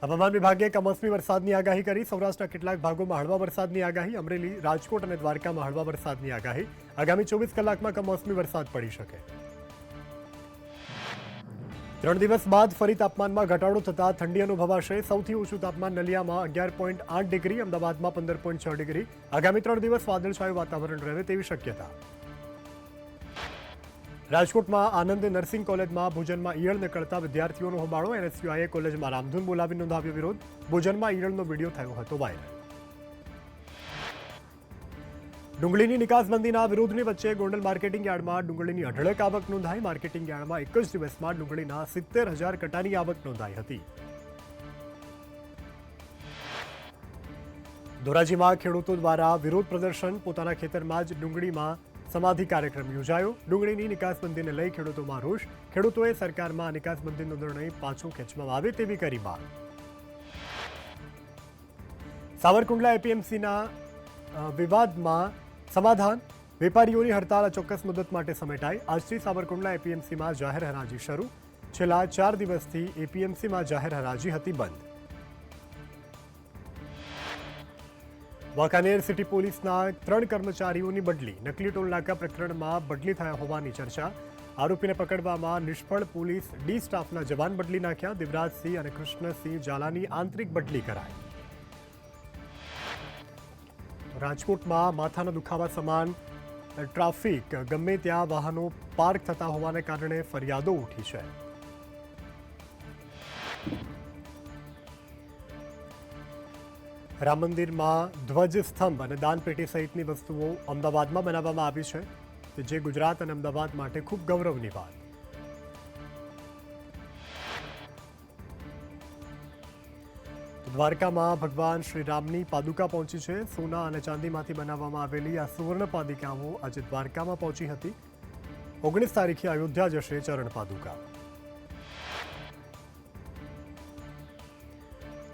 હવામાન વિભાગે કમોસમી વરસાદની આગાહી કરી। સૌરાષ્ટ્રના કેટલાક ભાગોમાં હળવા વરસાદની આગાહી। અમરેલી, રાજકોટ અને દ્વારકામાં હળવા વરસાદની આગાહી। આગામી 24 કલાકમાં કમોસમી વરસાદ પડી શકે। 3 દિવસ બાદ ફરી તાપમાનમાં ઘટાડો થતા ઠંડી અનુભવાશે। સૌથી ઓછું તાપમાન નલિયામાં 11.8 ડિગ્રી, અમદાવાદમાં 15.6 ડિગ્રી। આગામી 3 દિવસ વાદળછાયું વાતાવરણ રહે તેવી શક્યતા। રાજકોટમાં આનંદ નર્સિંગ કોલેજમાં ભોજનમાં ઈયળ નીકળતા વિદ્યાર્થીઓનો હોબાળો। એનએસયુઆઈએ કોલેજમાં રામધૂન બોલાવી નોંધાવ્યો વિરોધ। ભોજનમાં ઈયળનો વિડીયો થયો હતો વાયરલ। ડુંગળીની નિકાસબંધીના વિરોધની વચ્ચે ગોંડલ માર્કેટિંગ યાર્ડમાં ડુંગળીની અઢળક આવક નોંધાઈ। માર્કેટિંગ યાર્ડમાં એક જ દિવસમાં ડુંગળીના 70,000 કટાની આવક નોંધાઈ હતી। ધોરાજીમાં ખેડૂતો દ્વારા વિરોધ પ્રદર્શન। પોતાના ખેતરમાં જ ડુંગળીમાં સમાધિ કાર્યક્રમ યોજાયો। ડુંગળીની નિકાસબંધીને લઈ ખેડૂતોમાં રોષ। ખેડૂતોએ સરકારમાં નિકાસબંધીનો નિર્ણય પાછો ખેંચવામાં આવે તેવી કરી માંગ। સાવરકુંડલા એપીએમસીના વિવાદમાં સમાધાન। વેપારીઓની હડતાળ અચોક્કસ મુદત માટે સમેટાઈ। આજથી સાવરકુંડલા એપીએમસીમાં જાહેર હરાજી શરૂ। છેલ્લા 4 દિવસથી એપીએમસીમાં જાહેર હરાજી હતી બંધ। વાંકાનેર સિટી પોલીસના 3 કર્મચારીઓની બદલી। નકલી ટોલનાકા પ્રકરણમાં બદલી થયા હોવાની ચર્ચા। આરોપીને પકડવામાં નિષ્ફળ પોલીસ ડી સ્ટાફના જવાન બદલી નાખ્યા। દેવરાજસિંહ અને કૃષ્ણસિંહ ઝાલાની આંતરિક બદલી કરાઈ। રાજકોટમાં માથાના દુખાવા સમાન ટ્રાફિક ગમે ત્યાં વાહનો પાર્ક થતા હોવાને કારણે ફરિયાદો ઉઠી છે। રામ મંદિરમાં ધ્વજ સ્તંભ અને દાનપેટી સહિતની વસ્તુઓ અમદાવાદમાં બનાવવામાં આવી છે, જે ગુજરાત અને અમદાવાદ માટે ખૂબ ગૌરવની વાત। દ્વારકામાં ભગવાન શ્રી રામની પાદુકા પહોંચી છે। સોના અને ચાંદીમાંથી બનાવવામાં આવેલી આ સુવર્ણ પાદુકાઓ આજે દ્વારકામાં પહોંચી હતી। 19 તારીખે અયોધ્યા જશે ચરણ પાદુકા।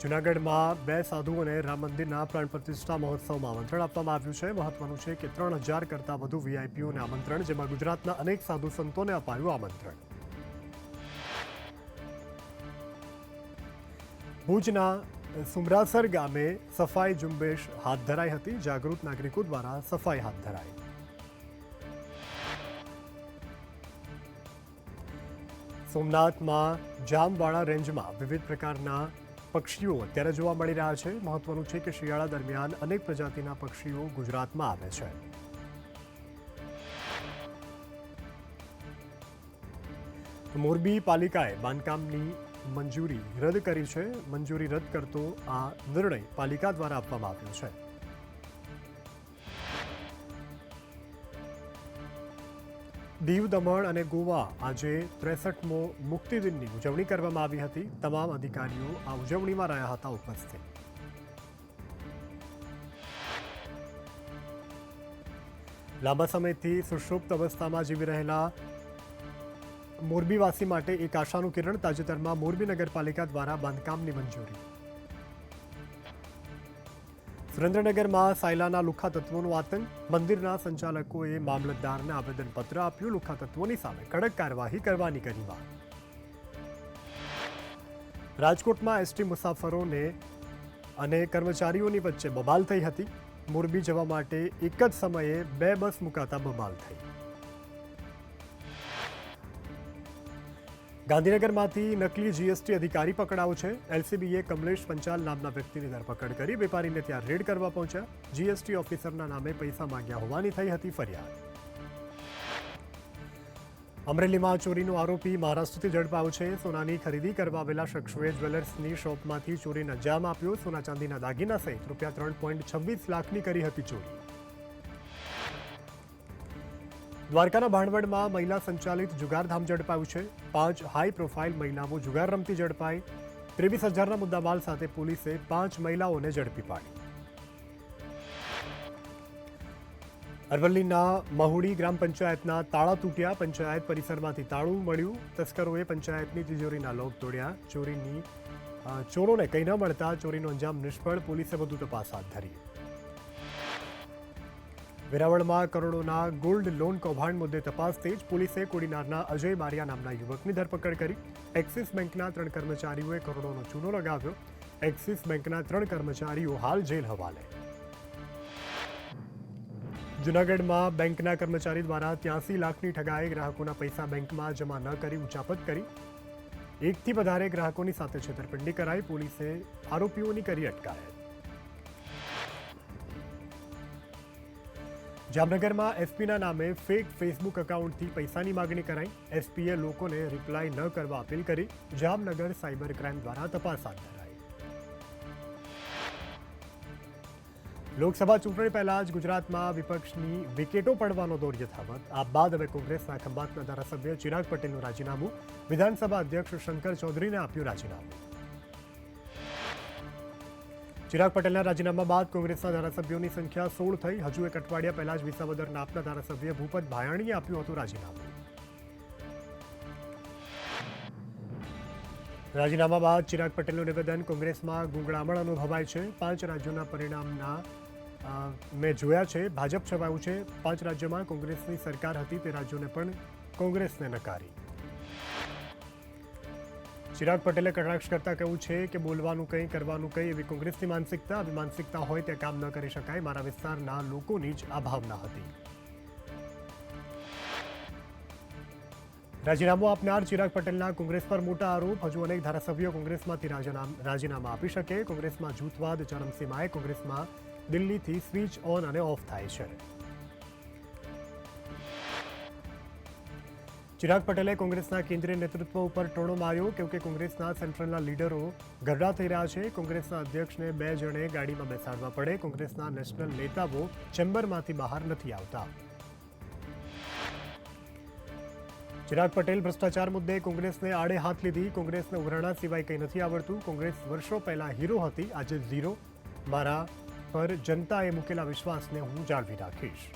જૂનાગઢમાં 2 સાધુઓને રામ મંદિરના પ્રાણ પ્રતિષ્ઠા મહોત્સવમાં આમંત્રણ આપવામાં આવ્યું છે। મહત્વનું છે કે 3000 કરતાં વધુ વીઆઈપીઓને આમંત્રણ, જેમાં ગુજરાતના અનેક સાધુ સંતોને અપાયું આમંત્રણ। ભુજના સુમરાસર ગામે સફાઈ ઝુંબેશ હાથ ધરાઈ હતી। જાગૃત નાગરિકો દ્વારા સફાઈ હાથ ધરાઈ। સોમનાથમાં જામવાળા રેન્જમાં વિવિધ પ્રકારના પક્ષીઓ અત્યારે જોવા મળી રહ્યા છે। મહત્વનું છે કે શિયાળા દરમિયાન અનેક પ્રજાતિના પક્ષીઓ ગુજરાતમાં આવે છે। મોરબી પાલિકાએ બાંધકામની મંજૂરી રદ કરી છે। મંજૂરી રદ કરતો આ નિર્ણય પાલિકા દ્વારા આપવામાં આવ્યો છે। દીવ, દમણ અને ગોવા આજે 63મો મુક્તિ દિનની ઉજવણી કરવામાં આવી હતી। તમામ અધિકારીઓ આ ઉજવણીમાં રહ્યા હતા ઉપસ્થિત। લાંબા સમયથી સુષુપ્ત અવસ્થામાં જીવી રહેલા મોરબીવાસી માટે એક આશાનું કિરણ। તાજેતરમાં મોરબી નગરપાલિકા દ્વારા બાંધકામની મંજૂરી। સુરેન્દ્રનગરમાં સાયલાના લુખ્ખા તત્વોનો આતંક। મંદિરના સંચાલકોએ મામલતદારને આવેદનપત્ર આપ્યું। લુખ્ખા તત્વોની સામે કડક કાર્યવાહી કરવાની કરી માંગ। રાજકોટમાં એસટી મુસાફરોને અને કર્મચારીઓની વચ્ચે બબાલ થઈ હતી। મોરબી જવા માટે એક જ સમયે 2 બસ મુકાતા બબાલ થઈ। ગાંધીનગરમાંથી નકલી જીએસટી અધિકારી પકડાયો છે। એલસીબીએ કમલેશ પંચાલ નામના વ્યક્તિની ધરપકડ કરી। વેપારીને ત્યાં રેડ કરવા પહોંચ્યા। જીએસટી ઓફિસરના નામે પૈસા માંગ્યા હોવાની થઈ હતી ફરિયાદ। અમરેલીમાં ચોરીનો આરોપી મહારાષ્ટ્રથી ઝડપાયો છે। સોનાની ખરીદી કરવા આવેલા શખ્સોએ જ્વેલર્સની શોપમાંથી ચોરીને અંજામ આપ્યો। સોના ચાંદીના દાગીના સહિત રૂપિયા 3.26 લાખની કરી હતી ચોરી। દ્વારકાના ભાણવડમાં મહિલા સંચાલિત જુગારધામ ઝડપાયું છે। 5 હાઈ પ્રોફાઇલ મહિલાઓ જુગાર રમતી ઝડપાઈ। 23,000ના મુદ્દામાલ સાથે પોલીસે 5 મહિલાઓને ઝડપી પાડી। અરવલ્લીના મહુડી ગ્રામ પંચાયતના તાળા તૂટ્યા। પંચાયત પરિસરમાંથી તાળું મળ્યું। તસ્કરોએ પંચાયતની તિજોરીના લોક તોડ્યા। ચોરોને કંઈ ન મળતા ચોરીનો અંજામ નિષ્ફળ। પોલીસે વધુ તપાસ હાથ ધરી। વેરાવળમાં કરોડોના ગોલ્ડ લોન કૌભાંડ મુદ્દે તપાસ તેજ. પોલીસે કોડીનારના અજય બારિયા નામના યુવકની ધરપકડ કરી. એક્સિસ બેંકના 3 કર્મચારીઓએ કરોડોનો ચૂનો લગાવ્યો. એક્સિસ બેંકના 3 કર્મચારીઓ હાલ જેલ હવાલે. જૂનાગઢમાં બેંકના કર્મચારી દ્વારા 83 લાખની ઠગાએ ગ્રાહકોના પૈસા બેંકમાં જમા ન કરી ઉચાપત કરી. 1 થી વધારે ગ્રાહકોની સાથે છેતરપિંડી કરાઈ. પોલીસે આરોપીઓની કરી અટકાયત. જામનગરમાં એસપીના નામે ફેક ફેસબુક એકાઉન્ટથી પૈસાની માગણી કરાઈ. એસપીએ લોકોને રિપ્લાય ન કરવા અપીલ કરી. જામનગર સાયબર ક્રાઇમ દ્વારા તપાસ હાથ ધરાઈ. લોકસભા ચૂંટણી પહેલા જ ગુજરાતમાં વિપક્ષની વિકેટો પડવાનો દોર યથાવત. આ બાદ હવે કોંગ્રેસના ખંભાતના ધારાસભ્ય ચિરાગ પટેલનું રાજીનામું. વિધાનસભા અધ્યક્ષ શંકર ચૌધરીને આપ્યું રાજીનામું. ચિરાગ પટેલના રાજીનામા બાદ કોંગ્રેસના ધારાસભ્યોની સંખ્યા 16 થઈ. હજુ એક અઠવાડિયા પહેલા જ વિસાવદર નાપના ધારાસભ્ય ભૂપત ભાયાણીએ આપ્યું હતું રાજીનામું. રાજીનામા બાદ ચિરાગ પટેલનું નિવેદન. કોંગ્રેસમાં ગૂંગળામણ અનુભવાય છે. 5 રાજ્યોના પરિણામના મેં જોયા છે. ભાજપ છવાયું છે. 5 રાજ્યોમાં કોંગ્રેસની સરકાર હતી. તે રાજ્યોને પણ કોંગ્રેસને નકારી. ચિરાગ પટેલે કટાક્ષ કરતા કહ્યું છે કે બોલવાનું કંઈ, કરવાનું કંઈ એવી કોંગ્રેસની માનસિકતા. આવી માનસિકતા હોય તે કામ ન કરી શકાય. મારા વિસ્તારના લોકોની જ આ ભાવના હતી. રાજીનામું આપનાર ચિરાગ પટેલના કોંગ્રેસ પર મોટા આરોપ. હજુ અનેક ધારાસભ્યો કોંગ્રેસમાંથી રાજીનામા આપી શકે. કોંગ્રેસમાં જૂથવાદ ચરમસીમાએ. કોંગ્રેસમાં દિલ્હીથી સ્વિચ ઓન અને ઓફ થાય છે. ચિરાગ પટેલે કોંગ્રેસના કેન્દ્રીય નેતૃત્વ ઉપર ટોણો માર્યો. કેમ કે કોંગ્રેસના સેન્ટ્રલના લીડરો ગરડા થઈ રહ્યા છે. કોંગ્રેસના અધ્યક્ષને 2 જણે ગાડીમાં બેસાડવા પડે. કોંગ્રેસના નેશનલ નેતાઓ ચેમ્બરમાંથી બહાર નથી આવતા. ચિરાગ પટેલ ભ્રષ્ટાચાર મુદ્દે કોંગ્રેસને આડે હાથ લીધી. કોંગ્રેસને ઉઘરાણા સિવાય કંઈ નથી આવડતું. કોંગ્રેસ વર્ષો પહેલા હીરો હતી, આજે ઝીરો. મારા પર જનતાએ મૂકેલા વિશ્વાસને હું જાળવી રાખીશ.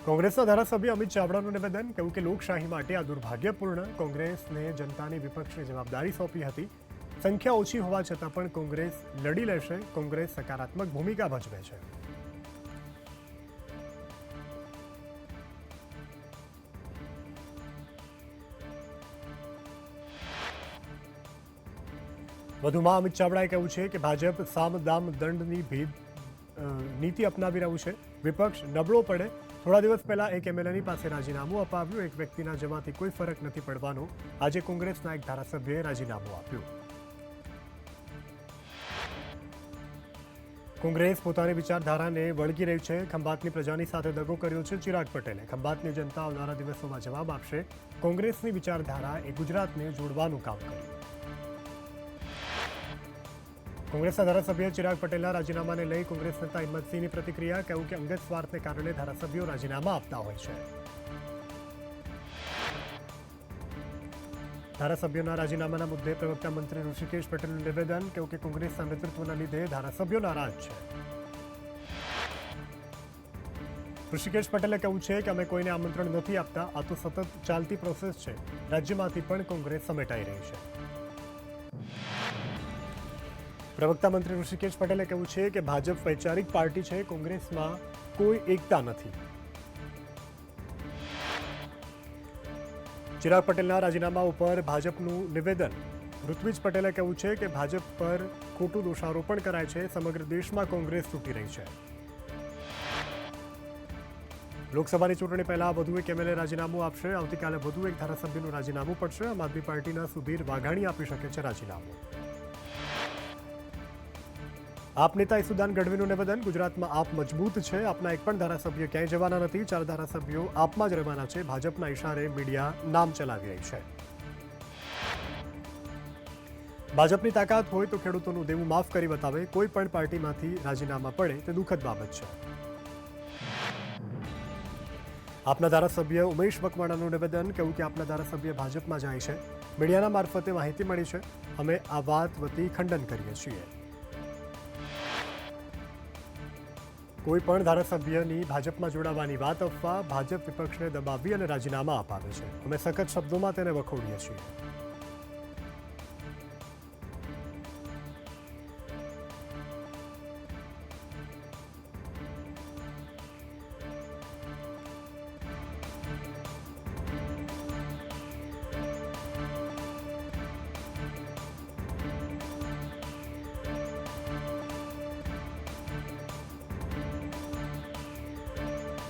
કોંગ્રેસના ધારાસભ્ય અમિત ચાવડાનું નિવેદન. કહ્યું કે લોકશાહી માટે આ દુર્ભાગ્યપૂર્ણ. કોંગ્રેસને જનતાની વિપક્ષની જવાબદારી સોંપી હતી. સંખ્યા ઓછી હોવા છતાં પણ કોંગ્રેસ લડી લેશે. કોંગ્રેસ સકારાત્મક ભૂમિકા ભજવે છે. વધુમાં અમિત ચાવડાએ કહ્યું છે કે ભાજપ સામ દામ દંડની નીતિ અપનાવી રહ્યું છે. વિપક્ષ નબળો પડે. થોડા દિવસ પહેલા એક એમએલએની પાસે રાજીનામું અપાવ્યું. એક વ્યક્તિના જવાથી કોઈ ફરક નથી પડવાનો. આજે કોંગ્રેસના એક ધારાસભ્યએ રાજીનામું આપ્યું. કોંગ્રેસ પોતાની વિચારધારાને વળગી રહી છે. ખંભાતની પ્રજાની સાથે દગો કર્યો છે ચિરાગ પટેલે. ખંભાતની જનતા આવનારા દિવસોમાં જવાબ આપશે. કોંગ્રેસની વિચારધારા એ ગુજરાતને જોડવાનું કામ કર્યું. કોંગ્રેસના ધારાસભ્ય ચિરાગ પટેલના રાજીનામાને લઈ કોંગ્રેસ નેતા હિંમતસિંહની પ્રતિક્રિયા. કહ્યું કે અંગત સ્વાર્થને કારણે ધારાસભ્યો રાજીનામા આપતા હોય છે. ધારાસભ્યોના રાજીનામાના મુદ્દે પ્રવક્તા મંત્રી ઋષિકેશ પટેલનું નિવેદન. કહ્યું કે કોંગ્રેસના નેતૃત્વના લીધે ધારાસભ્યો નારાજ છે. ઋષિકેશ પટેલે કહ્યું છે કે અમે કોઈને આમંત્રણ નથી આપતા. આ તો સતત ચાલતી પ્રોસેસ છે. રાજ્યમાંથી પણ કોંગ્રેસ સમેટાઈ રહી છે. પ્રવક્તા મંત્રી ઋષિકેશ પટેલે કહ્યું છે કે ભાજપ વૈચારિક પાર્ટી છે. કોંગ્રેસમાં કોઈ એકતા નથી. ચિરાગ પટેલના રાજીનામા ઉપર ભાજપનું નિવેદન. ઋત્વિજ પટેલે કહ્યું છે કે ભાજપ પર ખોટું દોષારોપણ કરાય છે. સમગ્ર દેશમાં કોંગ્રેસ તૂટી રહી છે. લોકસભાની ચૂંટણી પહેલા વધુ એક એમએલએ રાજીનામું આપશે. આવતીકાલે વધુ એક ધારાસભ્યનું રાજીનામું પડશે. આમ આદમી પાર્ટીના સુધીર વાઘાણી આપી શકે છે રાજીનામું. આપ નેતા ઈસુદાન ગઢવીનું નિવેદન. ગુજરાતમાં આપ મજબૂત છે. આપના એક પણ ધારાસભ્ય ક્યાંય જવાના નથી. 4 ધારાસભ્યો આપમાં જ રહેવાના છે. ભાજપના ઇશારે મીડિયા નામ ચલાવી રહી છે. ભાજપની તાકાત હોય તો ખેડૂતોનું દેવું માફ કરી બતાવે. કોઈ પણ પાર્ટીમાંથી રાજીનામા પડે તે દુઃખદ બાબત છે. આપના ધારાસભ્ય ઉમેશ મકવાણાનું નિવેદન. કહ્યું કે આપના ધારાસભ્ય ભાજપમાં જાય છે. મીડિયાના મારફતે માહિતી મળી છે. અમે આ વાત વતી ખંડન કરીએ છીએ. કોઈ પણ ધારાસભ્યની ભાજપમાં જોડાવાની વાત અફવા. ભાજપ વિપક્ષને દબાવી અને રાજીનામા અપાવે છે. અમે સખત શબ્દોમાં તેને વખોડીએ છીએ.